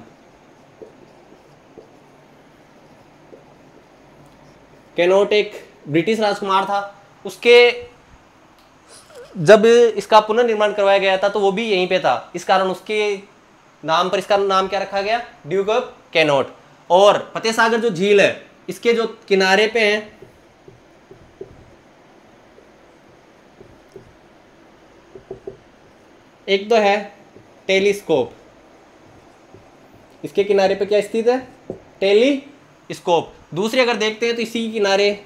कैनोट एक ब्रिटिश राजकुमार था, उसके जब इसका पुनर्निर्माण करवाया गया था तो वो भी यहीं पे था, इस कारण उसके नाम पर इसका नाम क्या रखा गया? Duke of cannot. और फतेह सागर जो झील है, इसके जो किनारे पे हैं, एक तो है टेलीस्कोप, इसके किनारे पे क्या स्थित है? टेलीस्कोप। दूसरी अगर देखते हैं तो इसी के किनारे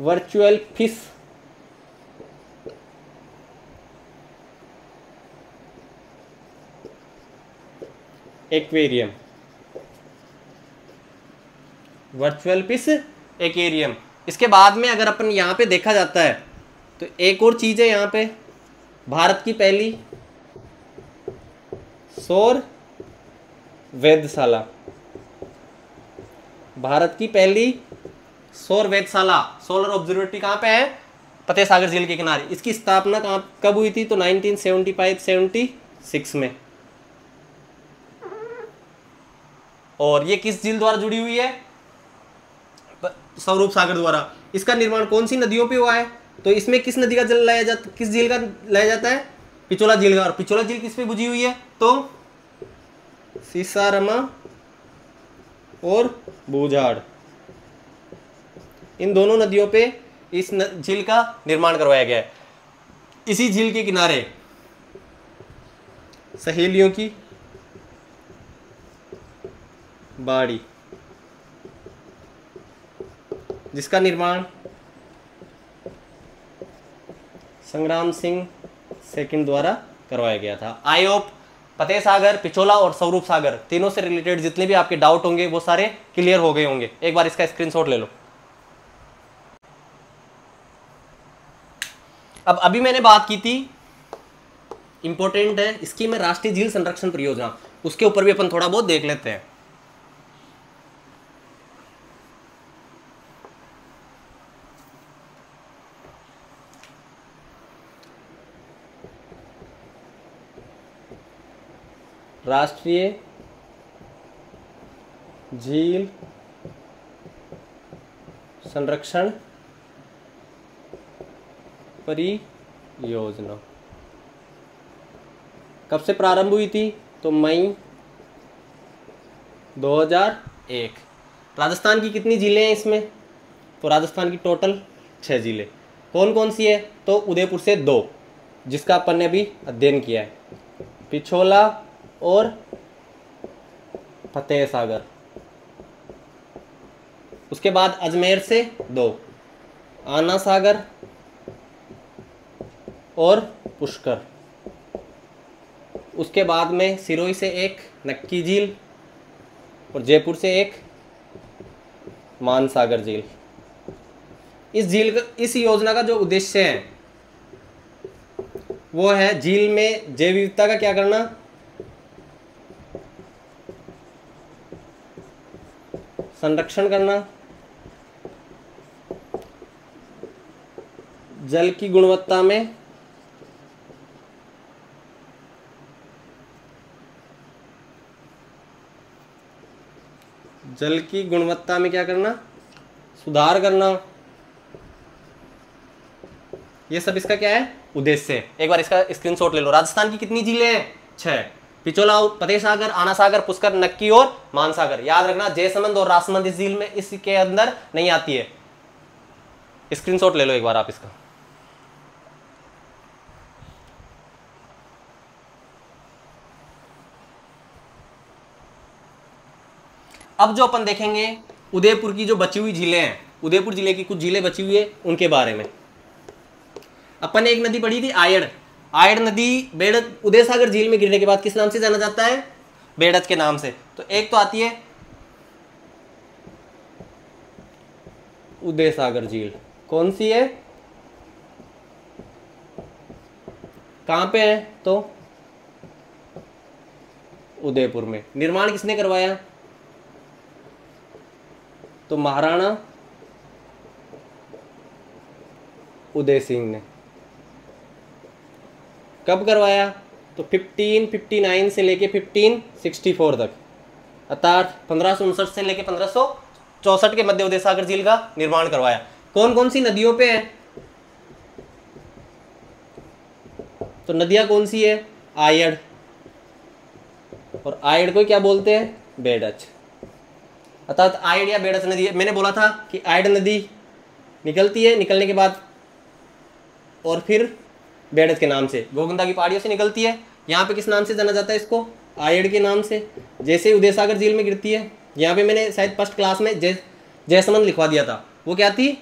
virtual fish aquarium, virtual fish aquarium. इसके बाद में अगर अपन यहाँ पे देखा जाता है तो एक और चीज है यहाँ पे, भारत की पहली सौर वेधशाला। भारत की पहली सौर वेधशाला, सोलर ऑब्जर्वेटरी कहाँ पे है? फतेह सागर झील के किनारे। इसकी स्थापना कब हुई थी? तो 1975-76 में। और ये किस झील द्वारा जुड़ी हुई है? स्वरूप सागर द्वारा। इसका निर्माण कौन सी नदियों पे हुआ है? तो इसमें किस नदी का जल लाया जाता, किस झील का लाया जाता है? पिछोला झील का। और पिछोला झील किस पे बुझी हुई है? तो सीसारमा और बूझाड़, इन दोनों नदियों पे इस झील का निर्माण करवाया गया है। इसी झील के किनारे सहेलियों की बाड़ी, जिसका निर्माण संग्राम सिंह सेकंड द्वारा करवाया गया था। आई होप फतेह सागर, पिछोला और स्वरूप सागर तीनों से रिलेटेड जितने भी आपके डाउट होंगे वो सारे क्लियर हो गए होंगे। एक बार इसका स्क्रीनशॉट ले लो। अब अभी मैंने बात की थी, इंपॉर्टेंट है इसकी, मैं राष्ट्रीय झील संरक्षण परियोजना, उसके ऊपर भी अपन थोड़ा बहुत देख लेते हैं। राष्ट्रीय झील संरक्षण परियोजना कब से प्रारंभ हुई थी? तो मई 2001। राजस्थान की कितनी झीलें हैं इसमें? तो राजस्थान की टोटल 6 झीलें। कौन कौन सी है? तो उदयपुर से 2, जिसका अपन ने अभी अध्ययन किया है, पिछोला और फतेह सागर। उसके बाद अजमेर से 2, आना सागर और पुष्कर। उसके बाद में सिरोही से 1 नक्की झील और जयपुर से 1 मानसागर झील। इस योजना का जो उद्देश्य है वो है झील में जैव विविधता का क्या करना? संरक्षण करना, जल की गुणवत्ता में क्या करना? सुधार करना। ये सब इसका क्या है? उद्देश्य है। एक बार इसका स्क्रीनशॉट ले लो। राजस्थान की कितनी झीलें हैं? 6, पिछोला, फतेह सागर, आना सागर, पुष्कर, नक्की और मानसागर। याद रखना जयसमंद और राजसमंद इस झील में, इसके अंदर नहीं आती है। स्क्रीनशॉट ले लो एक बार आप इसका। अब जो अपन देखेंगे उदयपुर की जो बची हुई झीलें हैं, उदयपुर जिले की कुछ झीलें बची हुई है उनके बारे में। अपन ने एक नदी पढ़ी थी आयड़, आयड नदी बेड़च उदय सागर झील में गिरने के बाद किस नाम से जाना जाता है? बेड़च के नाम से। तो एक तो आती है उदय सागर झील, कौन सी है, कहां पे है? तो उदयपुर में। निर्माण किसने करवाया? तो महाराणा उदय सिंह ने। कब करवाया? तो 1559 से लेके 1564 तक, अर्थात 1559 से लेके 1564 के मध्य उदय सागर झील का निर्माण करवाया। कौन कौन सी नदियों पे है? तो नदियां कौन सी है? आयड़, और आयड़ को क्या बोलते हैं? बेड़च। अर्थात आयड़ या बेड़च नदी, मैंने बोला था कि आयड़ नदी निकलती है, निकलने के बाद और फिर बेड़च के नाम से गोगंदा की पहाड़ियों से निकलती है। यहाँ पे किस नाम से जाना जाता है इसको? आयड़ के नाम से। जैसे उदय सागर झील में गिरती है, यहाँ पे मैंने शायद फर्स्ट क्लास में जयसमंद लिखवा दिया था, वो क्या थी?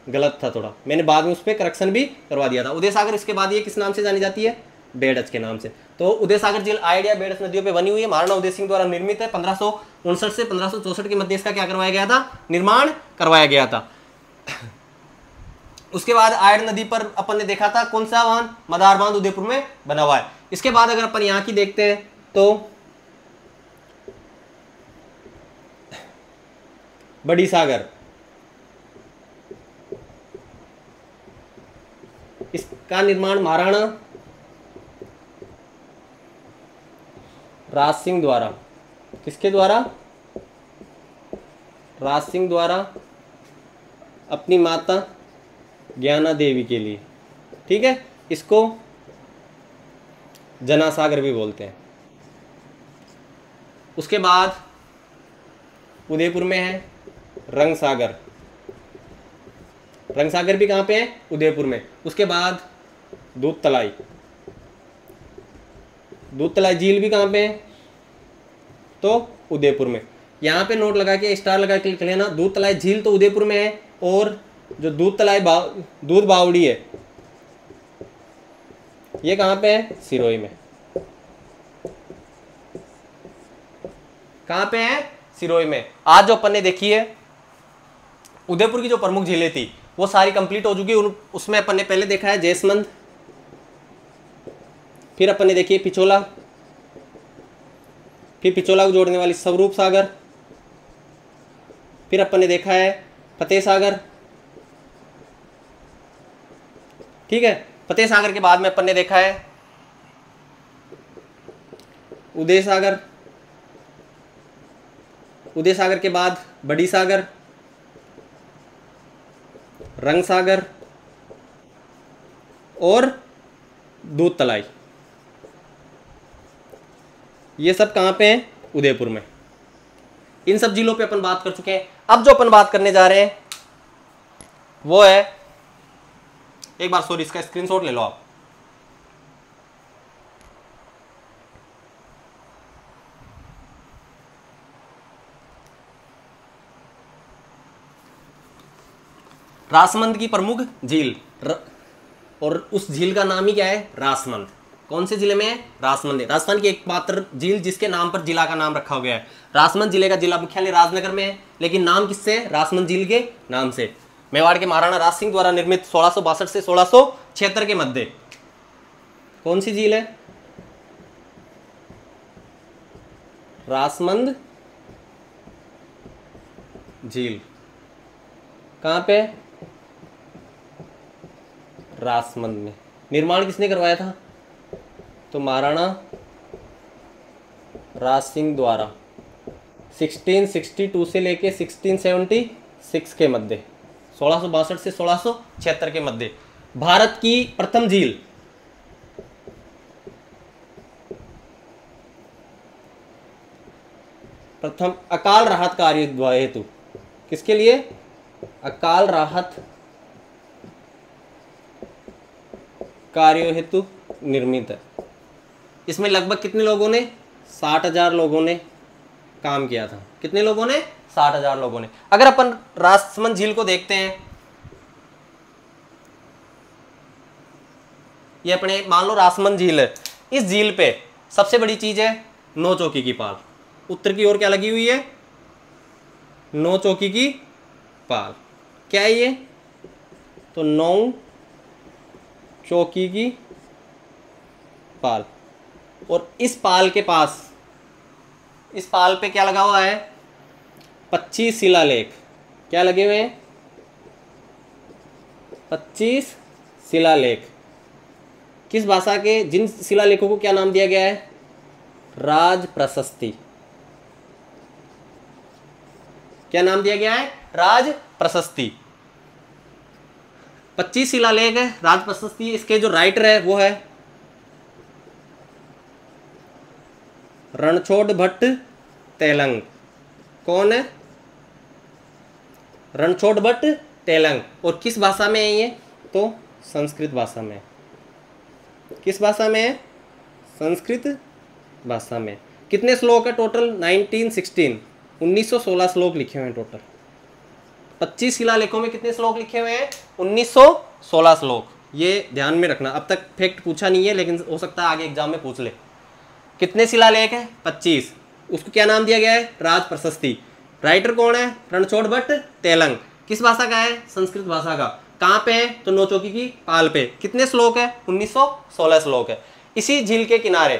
गलत था थोड़ा, मैंने बाद में उस पर करेक्शन भी करवा दिया था। उदय सागर, इसके बाद ये किस नाम से जानी जाती है? बेड़च के नाम से। तो उदय सागर झील आयड़ या बेड़च नदियों पे बनी हुई है, महाराणा उदय सिंह द्वारा निर्मित है। 1559 से 1564 के मध्य इसका क्या करवाया गया था? निर्माण करवाया गया था। उसके बाद आयड़ नदी पर अपन ने देखा था कौन सा बांध? मदार बांध उदयपुर में बना हुआ है। इसके बाद अगर अपन यहाँ की देखते हैं तो बड़ी सागर, इसका निर्माण महाराणा राज सिंह द्वारा, किसके द्वारा? राज सिंह द्वारा अपनी माता ज्ञाना देवी के लिए, ठीक है। इसको जनासागर भी बोलते हैं। उसके बाद उदयपुर में है रंगसागर, रंगसागर भी कहाँ पे है? उदयपुर में। उसके बाद दूधतलाई, दूधतलाई झील भी कहाँ पे है? तो उदयपुर में। यहाँ पे नोट लगा के, स्टार लगा के लिख लेना, दूधतलाई झील तो उदयपुर में है, और जो दूधतलाई दूध बावड़ी है ये कहाँ पे है? सिरोही में। कहाँ पे है? सिरोही में। आज जो अपन ने देखी है उदयपुर की जो प्रमुख झीलें थी वो सारी कंप्लीट हो चुकी। उसमें अपन ने पहले देखा है जयसमंद, फिर अपन ने देखी है पिछोला, फिर पिछोला को जोड़ने वाली स्वरूप सागर, फिर अपन ने देखा है फतेह सागर, ठीक है। फतेह सागर के बाद में अपन ने देखा है उदय सागर, उदय सागर के बाद बड़ी सागर, रंग सागर और दूधतलाई। ये सब कहां पे हैं? उदयपुर में। इन सब जिलों पे अपन बात कर चुके हैं। अब जो अपन बात करने जा रहे हैं वो है, एक बार सॉरी इसका स्क्रीनशॉट ले लो आप। रासमंद की प्रमुख झील, और उस झील का नाम ही क्या है? रासमंद। कौन से जिले में है? राजसमंद है। राजस्थान की एकमात्र झील जिसके नाम पर जिला का नाम रखा गया है। राजसमंद जिले का जिला मुख्यालय राजनगर में है, लेकिन नाम किससे है? राजसमंद झील के नाम से। मेवाड़ के महाराणा राज सिंह द्वारा निर्मित 1662 से 1676 के मध्य कौन सी झील है? राजसमंद झील। कहां पे? राजसमंद में। निर्माण किसने करवाया था? तो महाराणा राज सिंह द्वारा 1662 से लेके 1676 के मध्य, 1662 से 1676 के मध्य। भारत की प्रथम झील, प्रथम अकाल राहत कार्य हेतु, किसके लिए? अकाल राहत कार्यों हेतु निर्मित है। इसमें लगभग कितने लोगों ने? 60,000 लोगों ने काम किया था। कितने लोगों ने? 60,000 लोगों ने। अगर अपन राजसमंद झील को देखते हैं ये अपने मान लो रासमंद झील है, इस झील पे सबसे बड़ी चीज है नौ चौकी की पाल। उत्तर की ओर क्या लगी हुई है? नौ चौकी की पाल। क्या है ये? तो नौ चौकी की पाल। और इस पाल के पास, इस पाल पे क्या लगा हुआ है? 25 शिलालेख। क्या लगे हुए हैं? 25 शिलालेख। किस भाषा के? जिन शिलालेखों को क्या नाम दिया गया है? राज प्रशस्ति। क्या नाम दिया गया है? राज प्रशस्ति। 25 शिलालेख है, राज प्रशस्ति। इसके जो राइटर है वो है रणछोड़ भट्ट तेलंग। कौन है? रणछोड़ भट्ट तेलंग। और किस भाषा में है ये? तो संस्कृत भाषा में। किस भाषा में है? संस्कृत भाषा में। कितने श्लोक है टोटल? 1916 श्लोक लिखे हुए हैं टोटल। 25 शिलालेखों में कितने श्लोक लिखे हुए हैं? 1916 श्लोक। ये ध्यान में रखना। अब तक फैक्ट पूछा नहीं है, लेकिन हो सकता है आगे एग्जाम में पूछ ले। कितने शिलालेख है? 25। उसको क्या नाम दिया गया है? राज प्रशस्ति। राइटर कौन है? रणछोड़ भट्ट तेलंग। किस भाषा का है? संस्कृत भाषा का। कहाँ पे है? तो नौ चौकी की पाल पे। कितने श्लोक है? 1916 श्लोक है। इसी झील के किनारे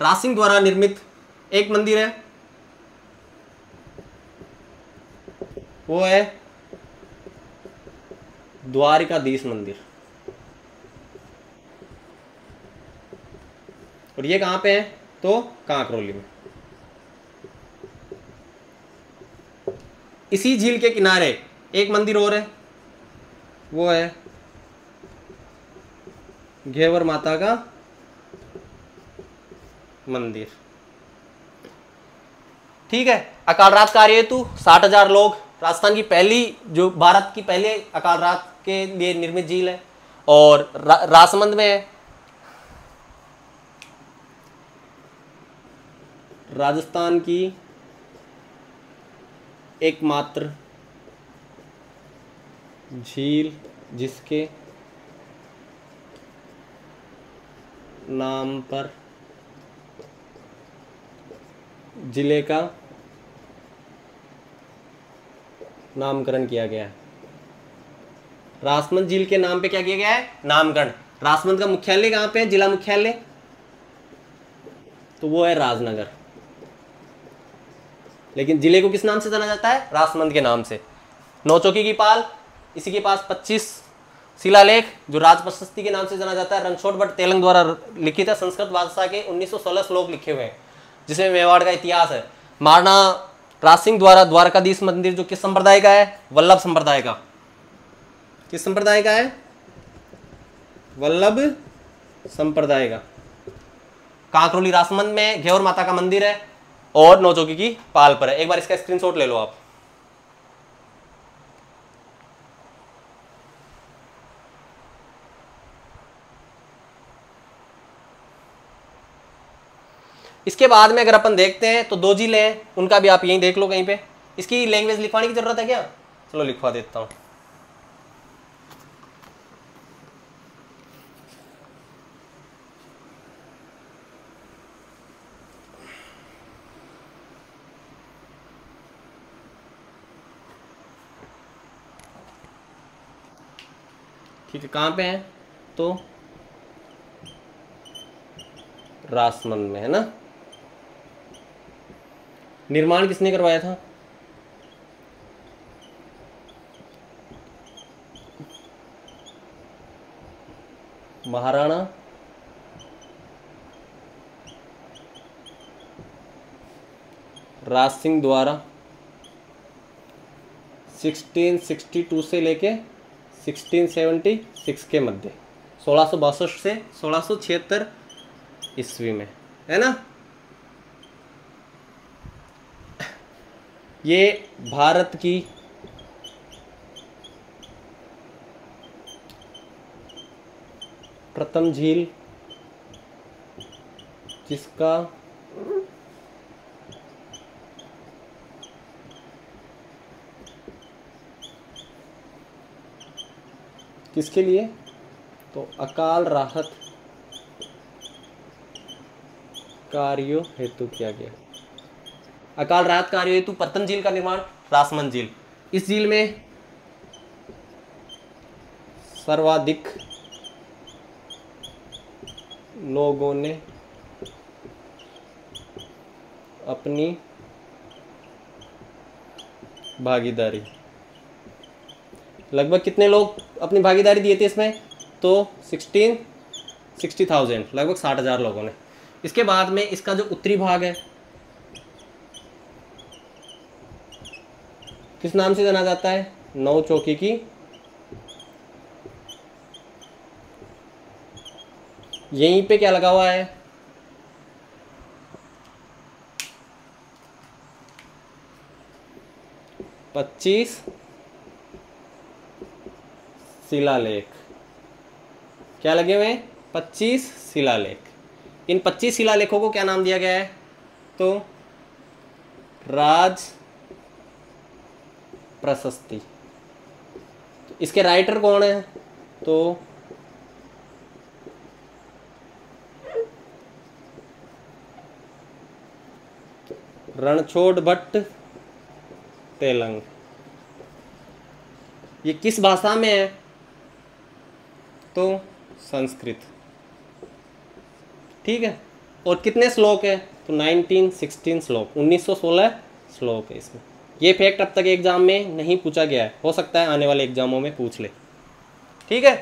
रासिंग द्वारा निर्मित एक मंदिर है, वो है द्वारिकाधीश मंदिर। और ये कहां पे है? तो कांकरोली में। इसी झील के किनारे एक मंदिर और है, वो है घेवर माता का मंदिर। ठीक है। अकाल रात कार्य हेतु 60,000 लोग। राजस्थान की पहली, जो भारत की पहले अकाल रात के लिए निर्मित झील है। और राजसमंद में है। राजस्थान की एकमात्र झील जिसके नाम पर जिले का नामकरण किया गया है। राजसमंद झील के नाम पे क्या किया गया है? नामकरण। राजसमंद का मुख्यालय कहाँ पे है? जिला मुख्यालय, तो वो है राजनगर। लेकिन जिले को किस नाम से जाना जाता है? राजसमंद के नाम से। नौ चौकी की पाल, इसी के पास 25 शिलालेख जो राज प्रशस्ति के नाम से जाना जाता है। रणछोड़ भट्ट तेलंग द्वारा लिखित है। संस्कृत भाषा के 1916 श्लोक लिखे हुए हैं, जिसमें मेवाड़ का इतिहास है। महाराणा रासिंग द्वारा द्वारकाधीश मंदिर जो किस संप्रदाय का है? वल्लभ संप्रदाय का। किस संप्रदाय का है? वल्लभ संप्रदाय का। कांकरोली राजसमंद में घेवर माता का मंदिर है और नौ चौकी की पाल पर है। एक बार इसका स्क्रीनशॉट ले लो आप। इसके बाद में अगर अपन देखते हैं तो दो जिले हैं, उनका भी आप यहीं देख लो कहीं पे। इसकी लैंग्वेज लिखवाने की जरूरत है क्या? चलो लिखवा देता हूं। ठीक है, कहाँ पे है? तो राजसमंद में है ना। निर्माण किसने करवाया था? महाराणा राजसिंह द्वारा 1662 से लेके 1676 के मध्य, 1662 से 1676 ईस्वी में, है ना। ये भारत की प्रथम झील जिसका किसके लिए तो अकाल राहत कार्यों हेतु किया गया। अकाल राहत कार्यों हेतु पतन झील का निर्माण, रासमंद झील। इस झील में सर्वाधिक लोगों ने अपनी भागीदारी, लगभग कितने लोग अपनी भागीदारी दिए थे इसमें, तो 60,000, लगभग 60,000 लोगों ने। इसके बाद में इसका जो उत्तरी भाग है किस नाम से जाना जाता है, नौ चौकी की। यहीं पे क्या लगा हुआ है, पच्चीस शिलालेख। क्या लगे हुए हैं, 25 शिलालेख। इन 25 शिलालेखों को क्या नाम दिया गया है, तो राज प्रशस्ति। तो इसके राइटर कौन है, तो रणछोड़ भट्ट तेलंग। ये किस भाषा में है, तो संस्कृत। ठीक है। और कितने श्लोक है, तो 1916 श्लोक, 1916 श्लोक है इसमें। ये फैक्ट अब तक एग्जाम में नहीं पूछा गया है, हो सकता है आने वाले एग्जामों में पूछ ले। ठीक है,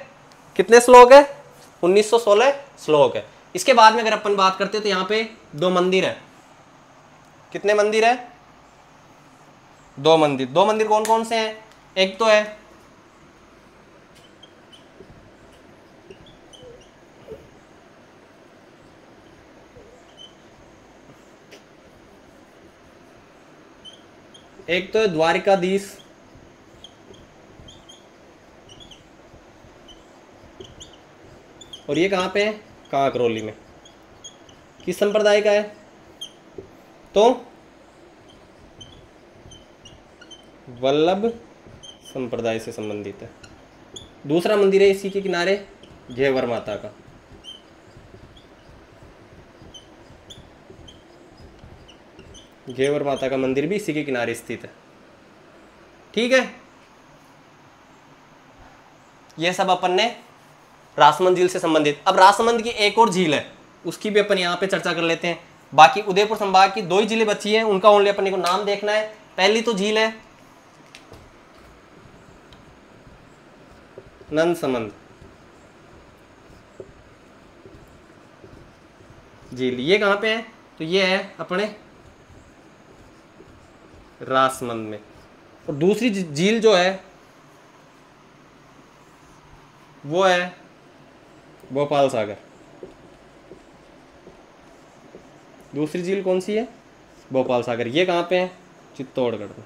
कितने श्लोक है, 1916 श्लोक है। इसके बाद में अगर अपन बात करते हैं तो यहाँ पे 2 मंदिर है। कितने मंदिर है, 2 मंदिर। 2 मंदिर कौन कौन से हैं, एक तो है द्वारिकाधीश, और ये कहाँ पे है, कांकरोली में। किस संप्रदाय का है, तो वल्लभ संप्रदाय से संबंधित है। दूसरा मंदिर है इसी के किनारे, घेवर माता का। घेवर माता का मंदिर भी इसी के किनारे स्थित है। ठीक है, यह सब अपन ने रासमंद झील से संबंधित। अब रासमंद की एक और झील है, उसकी भी अपन यहाँ पे चर्चा कर लेते हैं। बाकी उदयपुर संभाग की 2 ही झीलें बची हैं, उनका ओनली अपन को नाम देखना है। पहली तो झील है नंदसमंद झील। ये कहाँ पे है, तो ये है अपने रासमंद में। और दूसरी झील जो है वो है भोपाल सागर। दूसरी झील कौन सी है, भोपाल सागर। ये कहाँ पे है, चित्तौड़गढ़ में।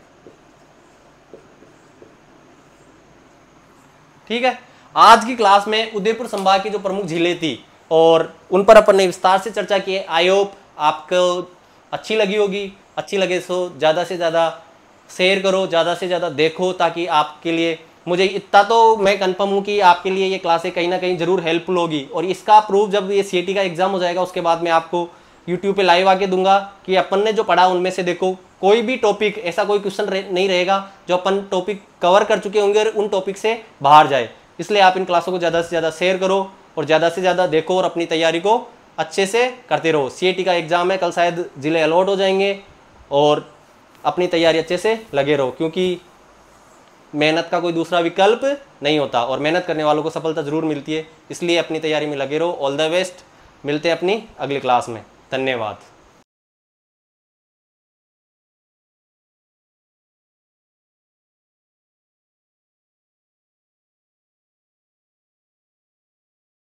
ठीक है, आज की क्लास में उदयपुर संभाग की जो प्रमुख झीलें थी और उन पर अपन ने विस्तार से चर्चा की है। आई होप आपको अच्छी लगी होगी। अच्छी लगे तो ज़्यादा से ज़्यादा शेयर करो, ज़्यादा से ज़्यादा देखो, ताकि आपके लिए, मुझे इतना तो मैं कंफर्म हूँ कि आपके लिए ये क्लासें कहीं ना कहीं ज़रूर हेल्पफुल होगी। और इसका प्रूफ जब ये सीईटी का एग्जाम हो जाएगा उसके बाद मैं आपको यूट्यूब पे लाइव आके दूंगा कि अपन ने जो पढ़ा उनमें से देखो कोई भी टॉपिक, ऐसा कोई क्वेश्चन नहीं रहेगा जो अपन टॉपिक कवर कर चुके होंगे और उन टॉपिक से बाहर जाए। इसलिए आप इन क्लासों को ज़्यादा से ज़्यादा शेयर करो और ज़्यादा से ज़्यादा देखो और अपनी तैयारी को अच्छे से करते रहो। सीईटी का एग्ज़ाम है, कल शायद ज़िले अलॉट हो जाएंगे और अपनी तैयारी अच्छे से लगे रहो, क्योंकि मेहनत का कोई दूसरा विकल्प नहीं होता और मेहनत करने वालों को सफलता ज़रूर मिलती है। इसलिए अपनी तैयारी में लगे रहो। ऑल द बेस्ट, मिलते हैं अपनी अगली क्लास में। धन्यवाद।